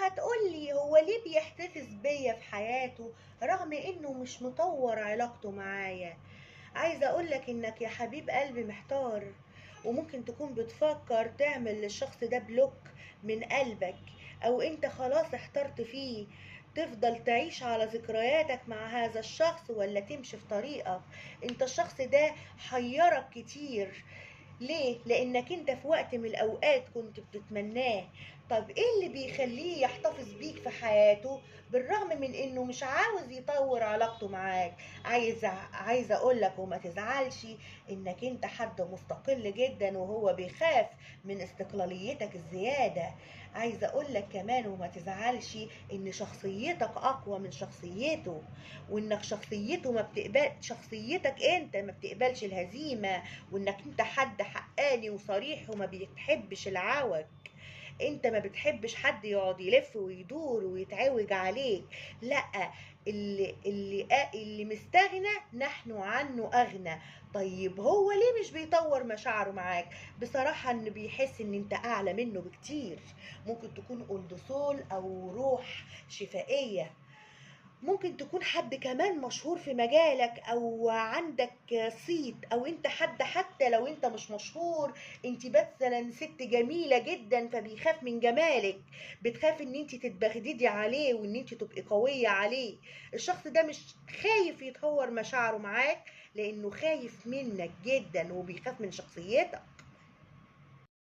هتقولي هو ليه بيحتفظ بيا في حياته رغم انه مش مطور علاقته معايا؟ عايزة اقولك انك يا حبيب قلبي محتار، وممكن تكون بتفكر تعمل للشخص ده بلوك من قلبك، او انت خلاص احترت فيه. تفضل تعيش على ذكرياتك مع هذا الشخص ولا تمشي في طريقك؟ انت الشخص ده حيرك كتير. ليه؟ لانك انت في وقت من الاوقات كنت بتتمناه. طب ايه اللي بيخليه يحتفظ بيك في حياته بالرغم من انه مش عاوز يطور علاقته معاك؟ عايزه اقول لك وما تزعلش انك انت حد مستقل جدا وهو بيخاف من استقلاليتك الزياده. عايزه اقول لك كمان وما تزعلش ان شخصيتك اقوى من شخصيته، وانك شخصيته ما بتقبل شخصيتك انت ما بتقبلش الهزيمه، وانك انت حد حقاني وصريح وما بتحبش العوج. انت ما بتحبش حد يقعد يلف ويدور ويتعوج عليك. لا، اللي مستغنى نحن عنه اغنى. طيب هو ليه مش بيطور مشاعره معاك؟ بصراحة انه بيحس ان انت اعلى منه بكتير. ممكن تكون اولد سول او روح شفائية، ممكن تكون حد كمان مشهور في مجالك او عندك صيت، او انت حد حتى لو انت مش مشهور، انت مثلا ست جميلة جدا فبيخاف من جمالك. بتخاف ان انت تتبغددي عليه وان انت تبقي قوية عليه. الشخص ده مش خايف يتطور مشاعره معاك لانه خايف منك جدا وبيخاف من شخصيتك.